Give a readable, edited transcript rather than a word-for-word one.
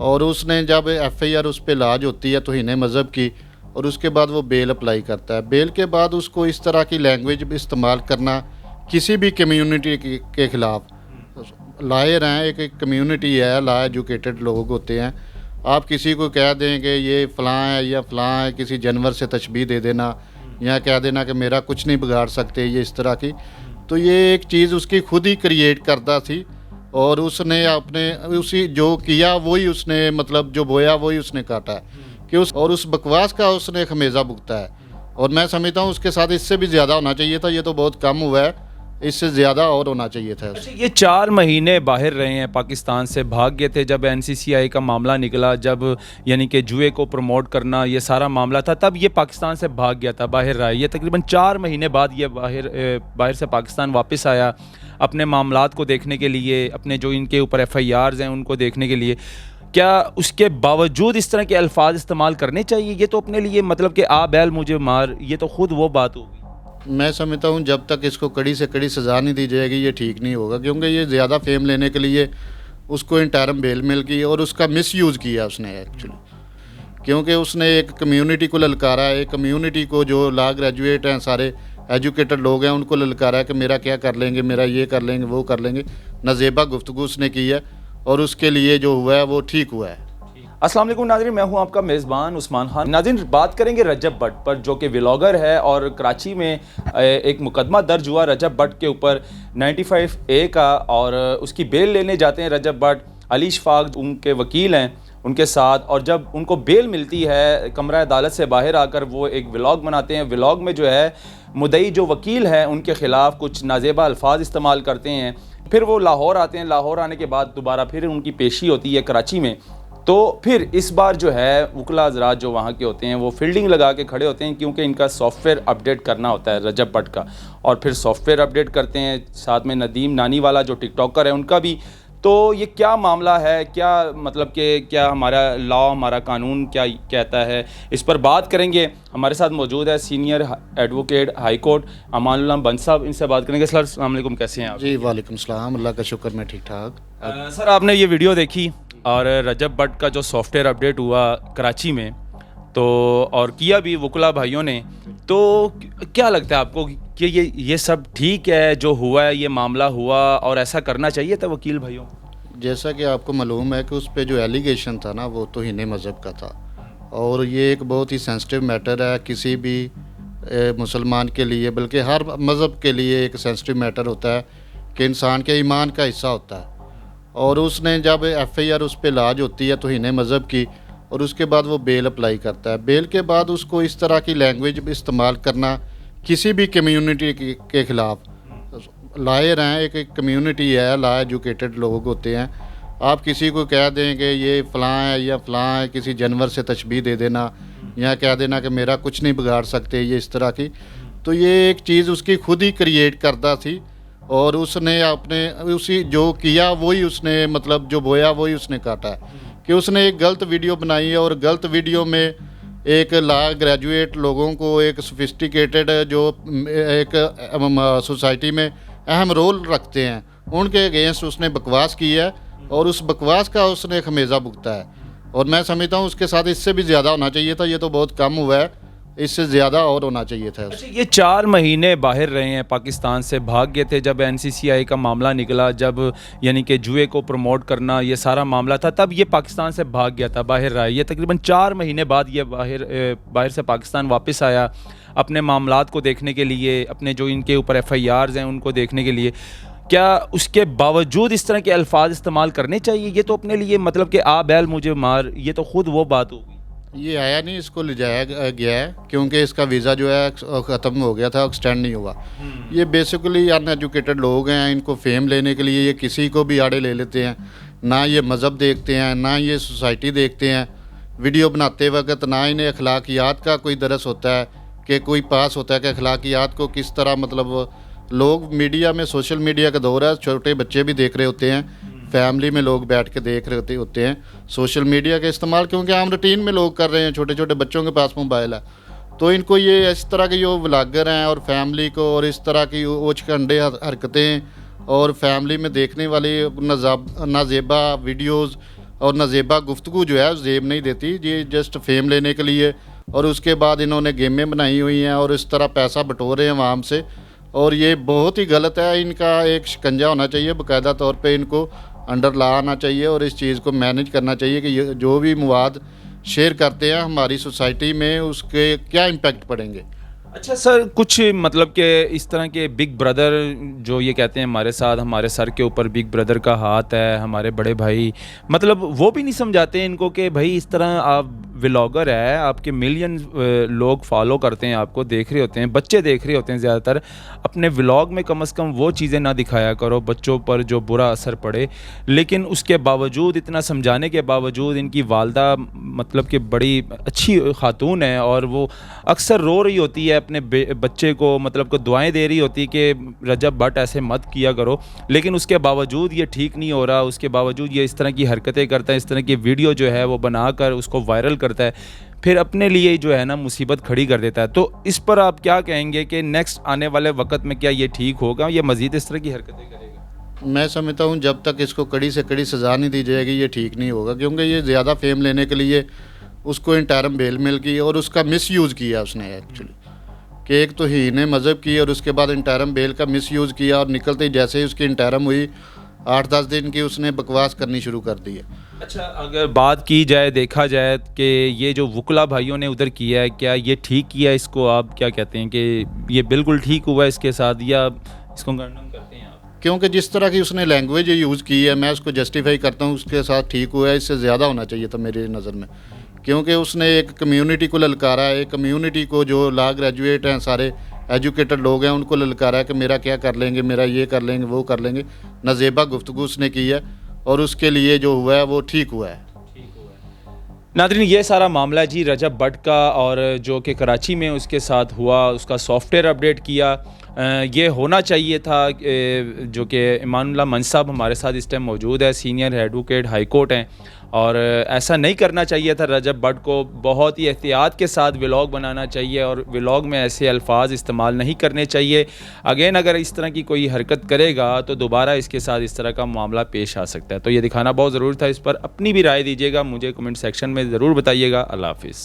और उसने जब एफआईआर उस पे लॉन्च होती है तौहीन मज़हब की, और उसके बाद वो बेल अप्लाई करता है। बेल के बाद उसको इस तरह की लैंग्वेज इस्तेमाल करना किसी भी कम्युनिटी के ख़िलाफ़, लायर हैं, एक कम्युनिटी है, ला एजुकेटेड लोग होते हैं। आप किसी को कह देंगे ये फ़लाँ है या फ़लाँ है, किसी जानवर से तशबीह दे देना या कह देना कि मेरा कुछ नहीं बिगाड़ सकते, ये इस तरह की, तो ये एक चीज़ उसकी खुद ही क्रिएट करता थी। और उसने अपने उसी जो किया वही उसने, मतलब जो बोया वही उसने काटा है कि उस बकवास का उसने खमेज़ा भुगता है। और मैं समझता हूँ उसके साथ इससे भी ज़्यादा होना चाहिए था, ये तो बहुत कम हुआ है, इससे ज़्यादा और होना चाहिए था। अच्छा, ये 4 महीने बाहर रहे हैं, पाकिस्तान से भाग गए थे जब एनसीसीआई का मामला निकला, जब यानी कि जुए को प्रमोट करना ये सारा मामला था, तब ये पाकिस्तान से भाग गया था, बाहर रहा। ये तकरीबन 4 महीने बाद ये बाहर से पाकिस्तान वापस आया अपने मामलात को देखने के लिए, अपने जो इनके ऊपर एफआईआर्स हैं उनको देखने के लिए। क्या उसके बावजूद इस तरह के अल्फाज इस्तेमाल करने चाहिए? ये तो अपने लिए मतलब कि आ बैल मुझे मार, ये तो खुद वो बात होगी। मैं समझता हूँ जब तक इसको कड़ी से कड़ी सज़ा नहीं दी जाएगी ये ठीक नहीं होगा, क्योंकि ये ज़्यादा फेम लेने के लिए उसको इंटरम बेल मिल गई और उसका मिसयूज़ किया उसने एक्चुअली, क्योंकि उसने एक कम्युनिटी को ललकारा है, एक कम्युनिटी को जो लॉ ग्रेजुएट हैं, सारे एजुकेटेड लोग हैं, उनको ललकारा है कि मेरा क्या कर लेंगे, मेरा ये कर लेंगे, वो कर लेंगे। नाजेबा गुफ्तगू उसने की है और उसके लिए जो हुआ है वो ठीक हुआ है। अस्सलाम वालेकुम नाज़रीन, मैं हूं आपका मेज़बान उस्मान खान। नाज़रीन, बात करेंगे रजब भट्ट पर, जो कि व्लॉगर है और कराची में एक मुकदमा दर्ज हुआ रजब भट्ट के ऊपर 95A का, और उसकी बेल लेने जाते हैं रजब भट्ट। अली शफाक उनके वकील हैं उनके साथ, और जब उनको बेल मिलती है कमरा अदालत से बाहर आकर वो एक व्लॉग बनाते हैं। व्लॉग में जो है मुद्दई जो वकील है उनके ख़िलाफ़ कुछ नाजेबा अल्फाज इस्तेमाल करते हैं। फिर वो लाहौर आते हैं, लाहौर आने के बाद दोबारा फिर उनकी पेशी होती है कराची में। तो फिर इस बार जो है वकला हज़रात जो वहाँ के होते हैं वो फील्डिंग लगा के खड़े होते हैं, क्योंकि इनका सॉफ्टवेयर अपडेट करना होता है रजब भट्ट का, और फिर सॉफ्टवेयर अपडेट करते हैं। साथ में नदीम नानी वाला जो टिकटॉकर है उनका भी। तो ये क्या मामला है, क्या मतलब कि क्या हमारा लॉ, हमारा कानून क्या कहता है, इस पर बात करेंगे। हमारे साथ मौजूद है senior advocate high court Amanullah बंद साहब, इनसे बात करेंगे। सर अस्सलाम वालेकुम, कैसे हैं आप? जी वालेकुम सलाम, अल्लाह का शुक्र, मैं ठीक ठाक। सर, आपने ये वीडियो देखी और रजब भट्ट का जो सॉफ्टवेयर अपडेट हुआ कराची में, तो और किया भी वकला भाइयों ने, तो क्या लगता है आपको कि ये सब ठीक है जो हुआ है, ये मामला हुआ, और ऐसा करना चाहिए था वकील भाइयों? जैसा कि आपको मालूम है कि उस पे जो एलिगेशन था ना वो तौहीन मज़हब का था, और ये एक बहुत ही सेंसिटिव मैटर है किसी भी मुसलमान के लिए, बल्कि हर मज़हब के लिए एक सेंसिटिव मैटर होता है कि इंसान के ईमान का हिस्सा होता है। और उसने जब एफआईआर उस पे लॉन्च होती है तौहीन मज़हब की, और उसके बाद वो बेल अप्लाई करता है। बेल के बाद उसको इस तरह की लैंग्वेज इस्तेमाल करना किसी भी कम्युनिटी के ख़िलाफ़, लायर हैं, एक कम्युनिटी है, ला एजुकेटेड लोग होते हैं। आप किसी को कह देंगे ये फ़लाँ है या फ़लाँ है, किसी जानवर से तशबीह दे देना या कह देना कि मेरा कुछ नहीं बिगाड़ सकते, ये इस तरह की, तो ये एक चीज़ उसकी खुद ही क्रिएट करता थी। और उसने अपने उसी जो किया वही उसने, मतलब जो बोया वही उसने काटा है कि उसने एक गलत वीडियो बनाई है, और गलत वीडियो में एक लॉ ग्रेजुएट लोगों को, एक सोफिस्टिकेटेड जो एक सोसाइटी में अहम रोल रखते हैं, उनके अगेंस्ट उसने बकवास की है और उस बकवास का उसने खमेज़ा भुगता है। और मैं समझता हूँ उसके साथ इससे भी ज़्यादा होना चाहिए था, ये तो बहुत कम हुआ है, इससे ज़्यादा और होना चाहिए था। अच्छा, ये 4 महीने बाहर रहे हैं, पाकिस्तान से भाग गए थे जब एनसीसीआई का मामला निकला, जब यानी कि जुए को प्रमोट करना ये सारा मामला था, तब ये पाकिस्तान से भाग गया था, बाहर रहा। ये तकरीबन 4 महीने बाद ये बाहर से पाकिस्तान वापस आया अपने मामलात को देखने के लिए, अपने जो इनके ऊपर एफआईआर्स हैं उनको देखने के लिए। क्या उसके बावजूद इस तरह के अल्फाज इस्तेमाल करने चाहिए? ये तो अपने लिए मतलब कि आ बैल मुझे मार, ये तो खुद वो बात होगी। ये आया नहीं, इसको ले जाया गया है, क्योंकि इसका वीज़ा जो है ख़त्म हो गया था, एक्सटेंड नहीं हुआ। ये बेसिकली अनएजुकेटेड लोग हैं, इनको फेम लेने के लिए ये किसी को भी आड़े ले लेते हैं। ना ये मज़हब देखते हैं, ना ये सोसाइटी देखते हैं। वीडियो बनाते वक्त ना इन्हें अखलाकियात का कोई दरस होता है कि कोई पास होता है कि अखलाकियात को किस तरह, मतलब लोग मीडिया में, सोशल मीडिया का दौर है, छोटे बच्चे भी देख रहे होते हैं, फैमिली में लोग बैठ के देख रहे होते हैं सोशल मीडिया का इस्तेमाल, क्योंकि आम रूटीन में लोग कर रहे हैं, छोटे छोटे बच्चों के पास मोबाइल है। तो इनको ये इस तरह के जो व्लॉगर हैं और फैमिली को, और इस तरह की ओछकंडे हरकतें और फैमिली में देखने वाली नाजेबा वीडियोज़ और नज़ेबा गुफ्तगू जो है ज़ेब नहीं देती, ये जस्ट फेम लेने के लिए, और उसके बाद इन्होंने गेमें बनाई हुई हैं और इस तरह पैसा बटोर रहे हैं आवाम से, और ये बहुत ही गलत है। इनका एक शिकंजा होना चाहिए, बाकायदा तौर पे इनको अंडर ला आना चाहिए और इस चीज़ को मैनेज करना चाहिए कि ये जो भी मवाद शेयर करते हैं हमारी सोसाइटी में उसके क्या इम्पेक्ट पड़ेंगे। अच्छा सर, कुछ मतलब कि इस तरह के बिग ब्रदर जो ये कहते हैं हमारे साथ, हमारे सर के ऊपर बिग ब्रदर का हाथ है, हमारे बड़े भाई, मतलब वो भी नहीं समझाते इनको कि भाई इस तरह आप व्लॉगर है, आपके मिलियन लोग फॉलो करते हैं, आपको देख रहे होते हैं, बच्चे देख रहे होते हैं ज़्यादातर, अपने व्लॉग में कम से कम वो चीज़ें ना दिखाया करो बच्चों पर जो बुरा असर पड़े। लेकिन उसके बावजूद, इतना समझाने के बावजूद, इनकी वालदा मतलब कि बड़ी अच्छी खातून है और वो अक्सर रो रही होती है अपने बच्चे को, मतलब को दुआएं दे रही होती कि रजब भट्ट ऐसे मत किया करो, लेकिन उसके बावजूद ये ठीक नहीं हो रहा, उसके बावजूद ये इस तरह की हरकतें करता है, इस तरह की वीडियो जो है वो बनाकर उसको वायरल करता है, फिर अपने लिए जो है ना मुसीबत खड़ी कर देता है। तो इस पर आप क्या कहेंगे कि नेक्स्ट आने वाले वक्त में क्या ये ठीक होगा, ये मज़ीद इस तरह की हरकतें करेगा? मैं समझता हूँ जब तक इसको कड़ी से कड़ी सज़ा नहीं दी जाएगी ये ठीक नहीं होगा, क्योंकि ये ज़्यादा फेम लेने के लिए उसको इंटरम बेल मिल गई और उसका मिसयूज़ किया उसने एक्चुअली, कि एक तो हीने मज़हब की और उसके बाद इंटरम बेल का मिसयूज़ किया, और निकलते ही जैसे ही उसकी इंटरम हुई 8-10 दिन की उसने बकवास करनी शुरू कर दी है। अच्छा, अगर बात की जाए, देखा जाए कि ये जो वुकला भाइयों ने उधर किया है, क्या ये ठीक किया? इसको आप क्या कहते हैं कि ये बिल्कुल ठीक हुआ इसके साथ, या इसको कंडम करते हैं आप? क्योंकि जिस तरह की उसने लैंग्वेज यूज़ की है मैं उसको जस्टिफाई करता हूँ, उसके साथ ठीक हुआ है, इससे ज़्यादा होना चाहिए था मेरी नज़र में, क्योंकि उसने एक कम्युनिटी को ललकारा है, एक कम्युनिटी को जो लॉ ग्रेजुएट हैं, सारे एजुकेटेड लोग हैं, उनको ललकारा है कि मेरा क्या कर लेंगे, मेरा ये कर लेंगे, वो कर लेंगे। नज़ेबा गुफ्तगू उसने की है और उसके लिए जो हुआ है वो ठीक हुआ है। नादरीन, ये सारा मामला है जी रजब भट्ट का, और जो कि कराची में उसके साथ हुआ, उसका सॉफ्टवेयर अपडेट किया। ये होना चाहिए था जो कि इमानुल्लाह मंच साहब हमारे साथ इस टाइम मौजूद है, सीनियर एडवोकेट हाई कोर्ट हैं, और ऐसा नहीं करना चाहिए था रजब भट्ट को। बहुत ही एहतियात के साथ व्लॉग बनाना चाहिए और व्लॉग में ऐसे अल्फाज इस्तेमाल नहीं करने चाहिए। अगेन अगर इस तरह की कोई हरकत करेगा तो दोबारा इसके साथ इस तरह का मामला पेश आ सकता है। तो ये दिखाना बहुत ज़रूरी था। इस पर अपनी भी राय दीजिएगा, मुझे कमेंट सेक्शन में ज़रूर बताइएगा। अल्लाह हाफ़िज़।